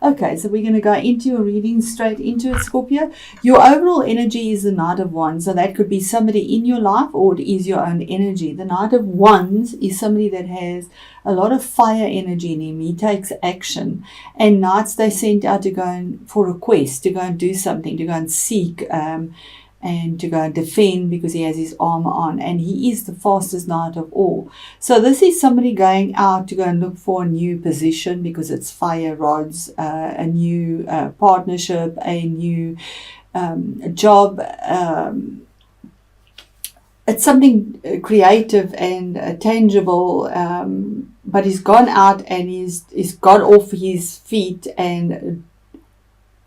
Okay, so we're going to go into your reading, straight into it, Scorpio. Your overall energy is the Knight of Wands. So that could be somebody in your life, or it is your own energy. The Knight of Wands is somebody that has a lot of fire energy in him. He takes action. And knights, they sent out to go and, for a quest, to go and do something, to go and seek, and to go and defend, because he has his armor on, and he is the fastest knight of all. So this is somebody going out to go and look for a new position, because it's fire rods, a new partnership, a new job. It's something creative and tangible, but he's gone out and he's got off his feet and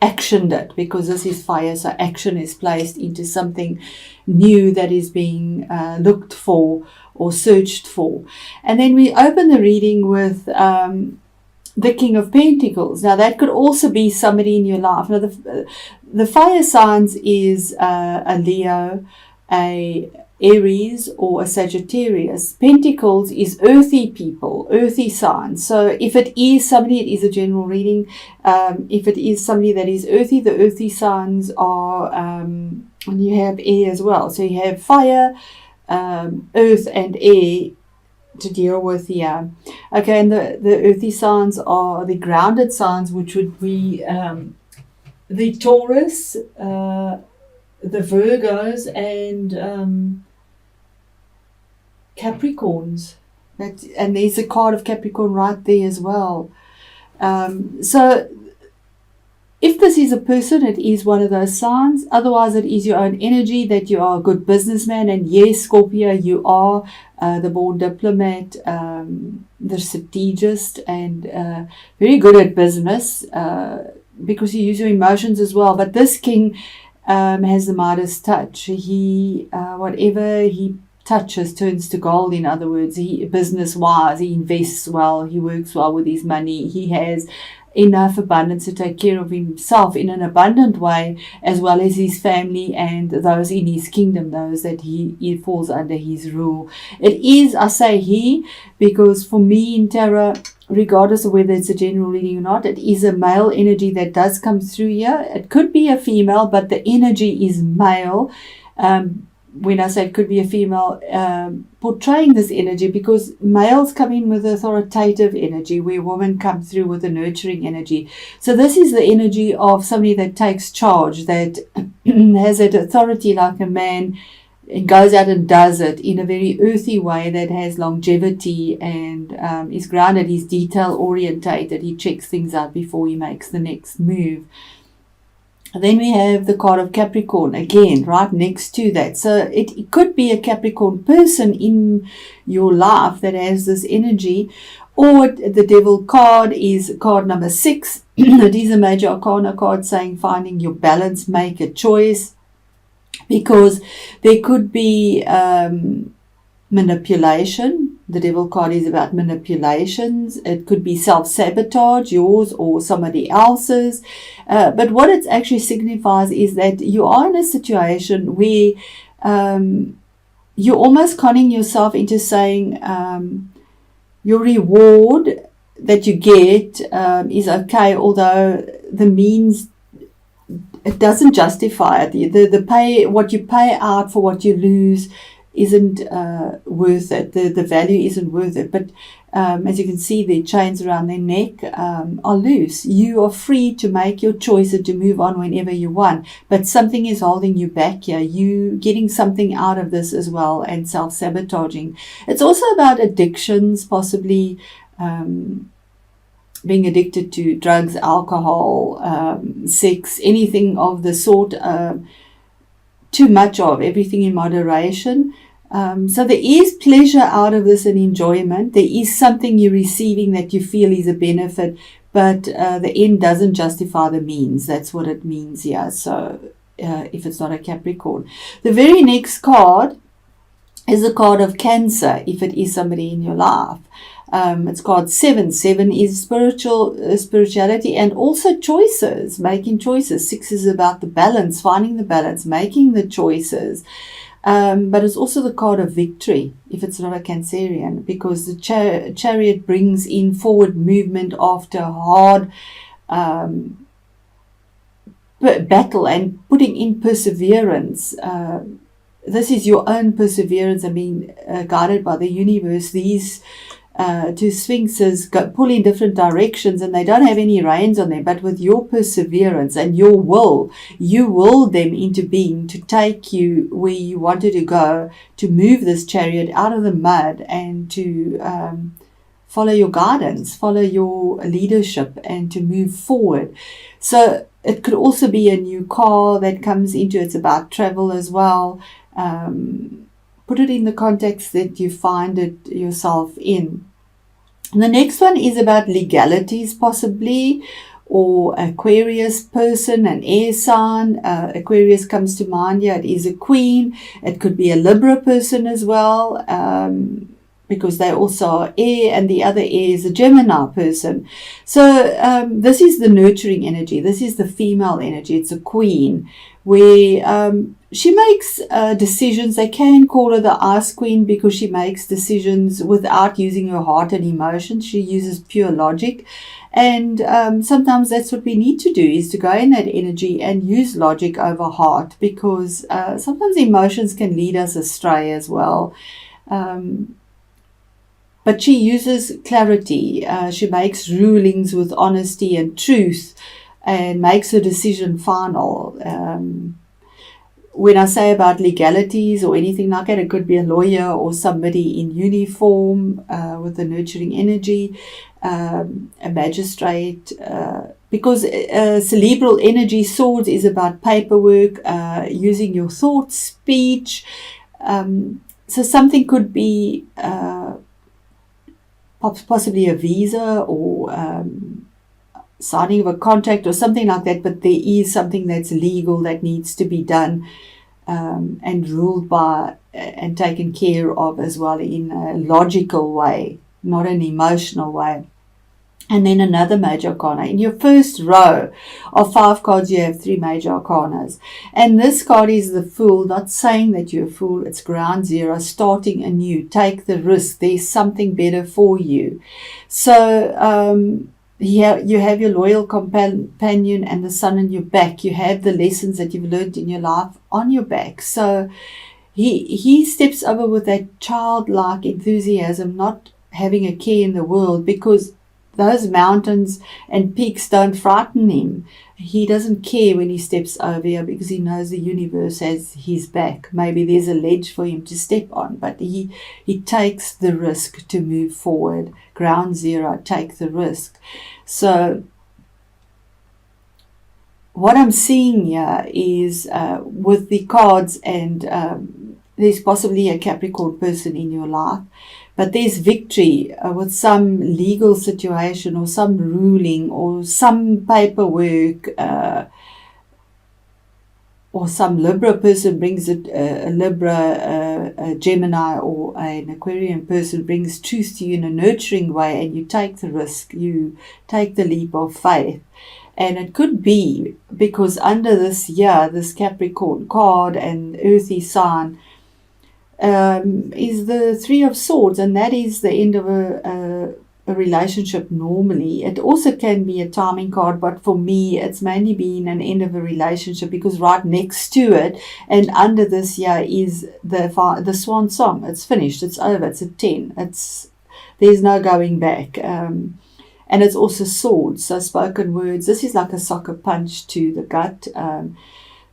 actioned it, because this is fire, so action is placed into something new that is being looked for or searched for. And then we open the reading with the King of Pentacles. Now that could also be somebody in your life. Now the fire signs is a Leo, a Aries, or a Sagittarius. Pentacles is earthy people, earthy signs. So if it is somebody, it is a general reading. If it is somebody that is earthy, the earthy signs are, and you have air as well. So you have fire, earth and air to deal with here. Okay, and the earthy signs are the grounded signs, which would be the Taurus, the Virgos, and Capricorns. And there's a card of Capricorn right there as well. So if this is a person, it is one of those signs. Otherwise, it is your own energy that you are a good businessman. And yes, Scorpio, you are the born diplomat, the strategist, and very good at business, because you use your emotions as well. But this king has the Midas touch. He whatever he touches turns to gold. In other words, he business wise, he invests well, he works well with his money, he has enough abundance to take care of himself in an abundant way, as well as his family and those in his kingdom, those that he falls under his rule. It is, I say he, because for me in tarot, regardless of whether it's a general reading or not, it is a male energy that does come through here. It could be a female, but the energy is male. When I say it could be a female, portraying this energy, because males come in with authoritative energy, where women come through with a nurturing energy. So this is the energy of somebody that takes charge, that has that authority like a man, and goes out and does it in a very earthy way that has longevity, and is grounded, he's detail orientated, he checks things out before he makes the next move. Then we have the card of Capricorn, again, right next to that. So it could be a Capricorn person in your life that has this energy. Or the Devil card is card number 6. It is a major arcana card saying finding your balance, make a choice. Because there could be manipulation. The Devil card is about manipulations. It could be self-sabotage, yours or somebody else's. But what it actually signifies is that you are in a situation where you're almost conning yourself into saying your reward that you get is okay, although the means, it doesn't justify it. The pay, what you pay out for what you lose, isn't worth it. The value isn't worth it. But as you can see, the chains around their neck are loose. You are free to make your choice and to move on whenever you want. But something is holding you back here. You getting something out of this as well, and self-sabotaging. It's also about addictions, possibly being addicted to drugs, alcohol, sex, anything of the sort. Too much of everything in moderation. So there is pleasure out of this and enjoyment. There is something you're receiving that you feel is a benefit, but the end doesn't justify the means. That's what it means here. So if it's not a Capricorn. The very next card is the card of Cancer, if it is somebody in your life. It's card 7. 7 is spirituality and also choices, making choices. 6 is about the balance, finding the balance, making the choices. But it's also the card of victory, if it's not a Cancerian, because the chariot brings in forward movement after hard battle and putting in perseverance. This is your own perseverance and being guided by the universe. These two sphinxes pull in different directions and they don't have any reins on them, but with your perseverance and your will, you will them into being to take you where you wanted to go, to move this chariot out of the mud and to follow your guidance, follow your leadership and to move forward. So it could also be a new car that comes into it's about travel as well. Put it in the context that you find it yourself in. And the next one is about legalities, possibly, or Aquarius person, an air sign. Aquarius comes to mind here. It is a queen. It could be a Libra person as well, because they also are air, and the other air is a Gemini person. So this is the nurturing energy. This is the female energy. It's a queen, where she makes decisions. They can call her the ice queen because she makes decisions without using her heart and emotions. She uses pure logic. And sometimes that's what we need to do, is to go in that energy and use logic over heart, because sometimes emotions can lead us astray as well. But she uses clarity. She makes rulings with honesty and truth and makes her decision final. When I say about legalities or anything like that, it could be a lawyer or somebody in uniform with a nurturing energy, a magistrate, because cerebral energy, swords, is about paperwork, using your thoughts, speech. So something could be possibly a visa or signing of a contract or something like that, but there is something that's legal that needs to be done and ruled by and taken care of as well in a logical way, not an emotional way. And then another major arcana. In your first row of 5 cards, you have 3 major arcanas. And this card is the Fool, not saying that you're a fool. It's ground zero, starting anew. Take the risk. There's something better for you. So you have your loyal companion and the sun on your back. You have the lessons that you've learned in your life on your back. So he steps over with that childlike enthusiasm, not having a care in the world, because those mountains and peaks don't frighten him. He doesn't care when he steps over here because he knows the universe has his back. Maybe there's a ledge for him to step on, but he takes the risk to move forward. Ground zero, take the risk. So what I'm seeing here is with the cards, and there's possibly a Capricorn person in your life, but there's victory with some legal situation or some ruling or some paperwork, or some Libra person brings it, a Libra, a Gemini or an Aquarian person brings truth to you in a nurturing way, and you take the risk, you take the leap of faith. And it could be because under this year, this Capricorn card and earthy sign, is the 3 of Swords, and that is the end of a relationship normally. It also can be a timing card, but for me it's mainly been an end of a relationship, because right next to it and under this year is the swan song. It's finished, it's over, it's a 10, there's no going back. And it's also swords, so spoken words. This is like a soccer punch to the gut.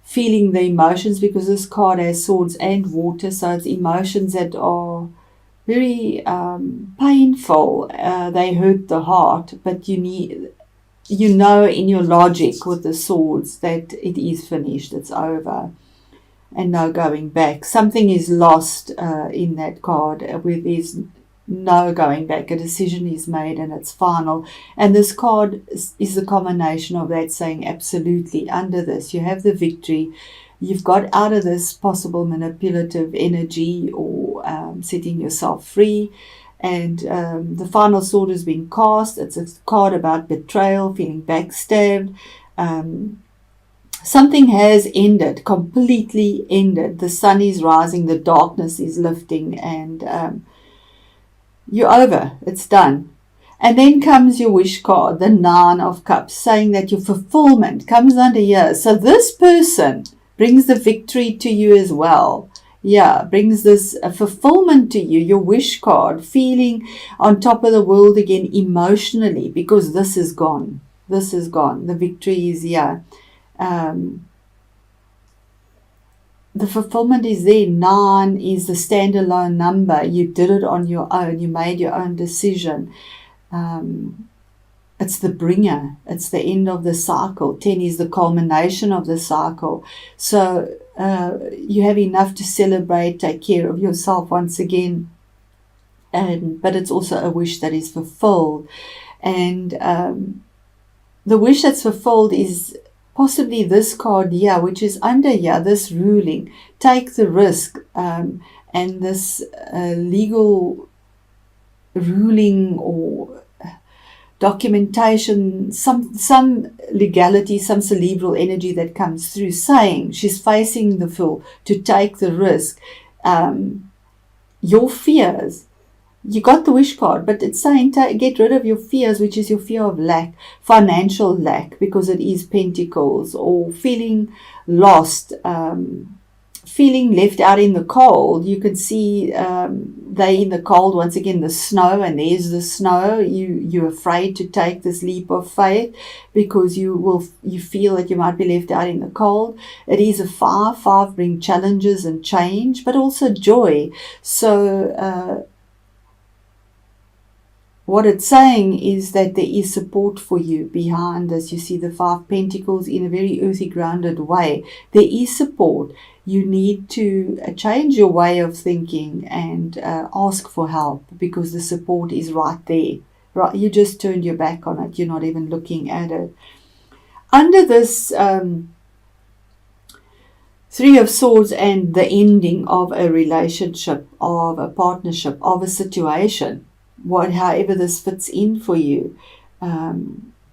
Feeling the emotions, because this card has swords and water, so it's emotions that are very painful. They hurt the heart, but you know in your logic with the swords that it is finished, it's over, and no going back. Something is lost in that card where there's no going back. A decision is made and it's final. And this card is the combination of that, saying absolutely under this you have the victory. You've got out of this possible manipulative energy or setting yourself free. And the final sword has been cast. It's a card about betrayal, feeling backstabbed. Something has ended, completely ended. The sun is rising, the darkness is lifting, and you're over. It's done. And then comes your wish card, the Nine of Cups, saying that your fulfillment comes under here. So this person brings the victory to you as well. Yeah, brings this fulfillment to you, your wish card, feeling on top of the world again emotionally, because this is gone. This is gone. The victory is here. The fulfillment is there. 9 is the standalone number. You did it on your own. You made your own decision. It's the bringer. It's the end of the cycle. 10 is the culmination of the cycle. So you have enough to celebrate, take care of yourself once again. But it's also a wish that is fulfilled. And the wish that's fulfilled is possibly this card here, which is under here, this ruling. Take the risk, and this legal ruling or documentation, some legality, some cerebral energy that comes through, saying she's facing the Fool to take the risk. Your fears. You got the wish card, but it's saying get rid of your fears, which is your fear of lack, financial lack, because it is Pentacles, or feeling lost, feeling left out in the cold. You can see they in the cold, once again, the snow, and there's the snow. You're afraid to take this leap of faith because you feel that you might be left out in the cold. It is a 5. 5 bring challenges and change, but also joy. So what it's saying is that there is support for you behind this. You see the 5 Pentacles in a very earthy, grounded way. There is support. You need to change your way of thinking and ask for help, because the support is right there. Right, you just turned your back on it. You're not even looking at it. Under this 3 of Swords and the ending of a relationship, of a partnership, of a situation, however this fits in for you,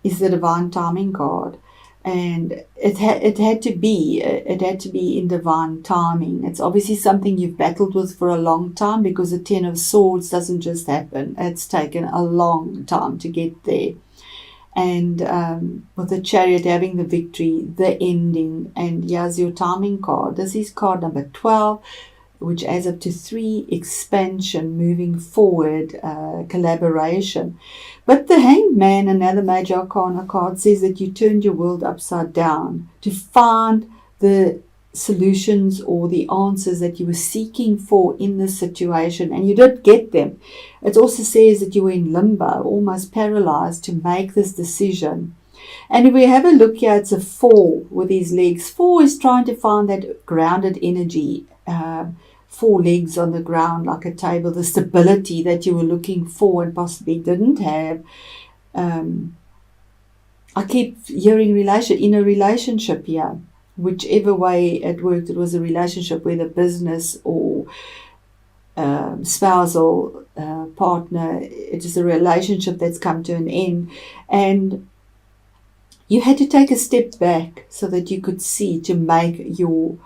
is the divine timing card. And it had to be in divine timing. It's obviously something you've battled with for a long time, because the 10 of Swords doesn't just happen. It's taken a long time to get there. And with the Chariot having the victory, the ending, and here's your timing card. This is card number 12, which adds up to 3, expansion, moving forward, collaboration. But the Hanged Man, another major arcana card, says that you turned your world upside down to find the solutions or the answers that you were seeking for in this situation, and you did get them. It also says that you were in limbo, almost paralyzed, to make this decision. And if we have a look here, it's a 4 with his legs. 4 is trying to find that grounded energy, 4 legs on the ground like a table, the stability that you were looking for and possibly didn't have. I keep hearing in a relationship here, whichever way it worked. It was a relationship, whether business or spousal partner. It is a relationship that's come to an end, and you had to take a step back so that you could see, to make your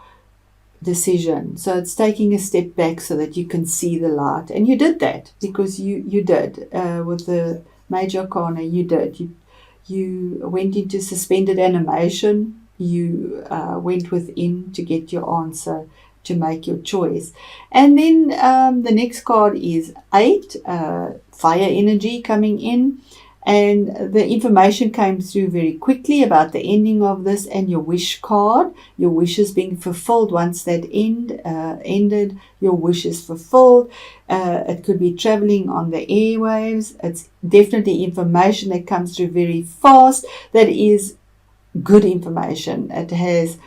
decision. So it's taking a step back so that you can see the light, and you did that, because you did with the major arcana. You did. You went into suspended animation. You went within to get your answer, to make your choice. And then the next card is 8, fire energy coming in. And the information came through very quickly about the ending of this, and your wish card, your wishes being fulfilled once that ended. Your wish is fulfilled. It could be traveling on the airwaves. It's definitely information that comes through very fast. That is good information. It has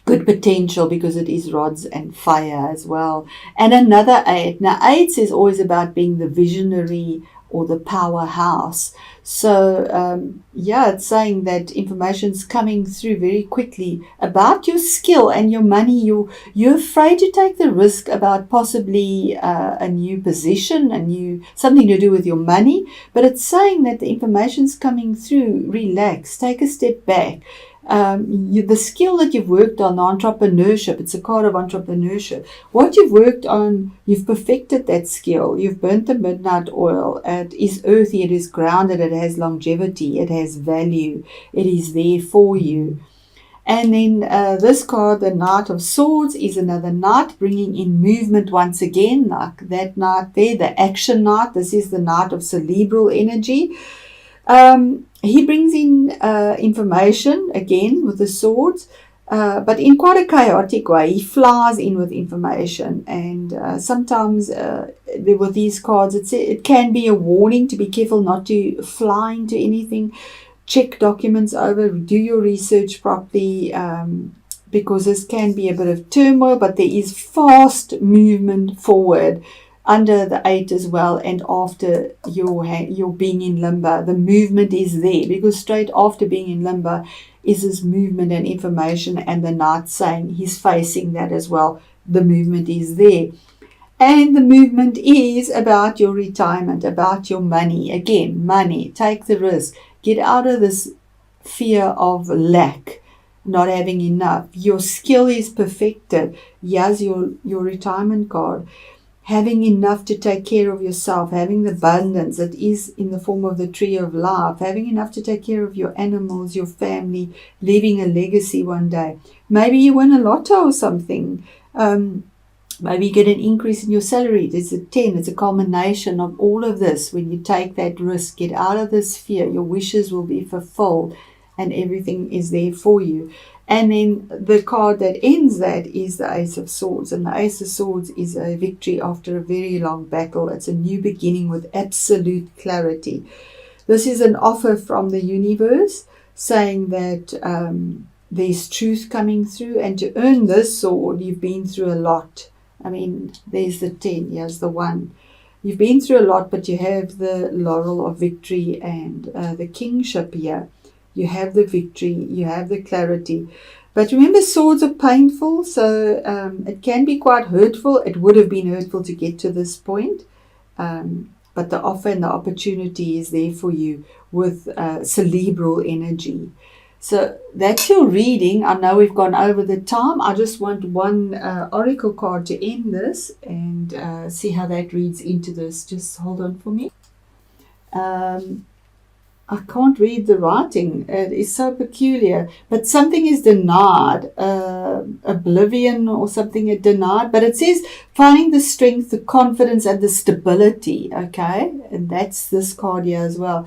good potential, because it is rods and fire as well. And another 8. Now 8 is always about being the visionary or the powerhouse. So it's saying that information's coming through very quickly about your skill and your money. You're afraid to take the risk about possibly a new position, something to do with your money. But it's saying that the information's coming through. Relax, take a step back. The skill that you've worked on, the entrepreneurship, it's a card of entrepreneurship. What you've worked on, you've perfected that skill. You've burnt the midnight oil. It is earthy, it is grounded, it has longevity, it has value, it is there for you. And then this card, the Knight of Swords, is another knight bringing in movement once again, like that knight there, the action knight. This is the Knight of cerebral energy. He brings in information again with the swords, but in quite a chaotic way. He flies in with information, and sometimes with these cards, it can be a warning to be careful not to fly into anything. Check documents over, do your research properly, because this can be a bit of turmoil, but there is fast movement forward under the 8 as well, and after your being in limbo, the movement is there, because straight after being in limbo is this movement and information, and the knight saying he's facing that as well. The movement is there. And the movement is about your retirement, about your money. Again, money, take the risk. Get out of this fear of lack, not having enough. Your skill is perfected. Here's your retirement card. Having enough to take care of yourself, having the abundance that is in the form of the tree of life, having enough to take care of your animals, your family, leaving a legacy one day. Maybe you win a lotto or something. Maybe you get an increase in your salary. It's a 10. It's a culmination of all of this. When you take that risk, get out of this fear, your wishes will be fulfilled and everything is there for you. And then the card that ends that is the Ace of Swords. And the Ace of Swords is a victory after a very long battle. It's a new beginning with absolute clarity. This is an offer from the universe saying that there's truth coming through. And to earn this sword, you've been through a lot. I mean, there's the 10, here's the 1. You've been through a lot, but you have the laurel of victory and the kingship here. You have the victory, you have the clarity. But remember, swords are painful, so it can be quite hurtful. It would have been hurtful to get to this point. But the offer and the opportunity is there for you with cerebral energy. So that's your reading. I know we've gone over the time. I just want one oracle card to end this and see how that reads into this. Just hold on for me. I can't read the writing. It is so peculiar. But something is denied. Oblivion or something is denied. But it says finding the strength, the confidence and the stability. Okay? And that's this card here as well.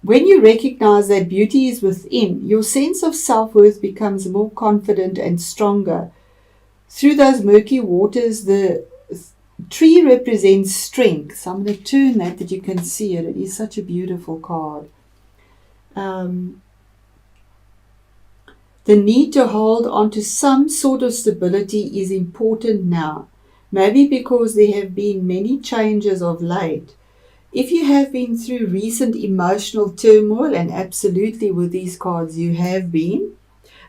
When you recognize that beauty is within, your sense of self-worth becomes more confident and stronger. Through those murky waters, the tree represents strength. So I'm going to turn that you can see it. It is such a beautiful card. The need to hold on to some sort of stability is important now. Maybe because there have been many changes of late. If you have been through recent emotional turmoil, and absolutely with these cards you have been,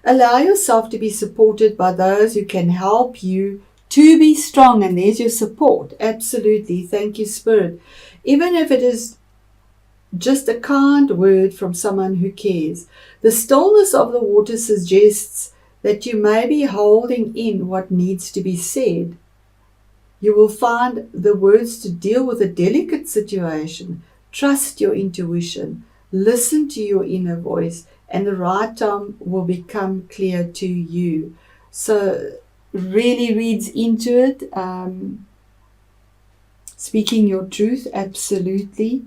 allow yourself to be supported by those who can help you to be strong. And there's your support. Absolutely. Thank you, Spirit. Even if it is just a kind word from someone who cares. The stillness of the water suggests that you may be holding in what needs to be said. You will find the words to deal with a delicate situation. Trust your intuition. Listen to your inner voice, and the right time will become clear to you. So really reads into it. Speaking your truth, absolutely.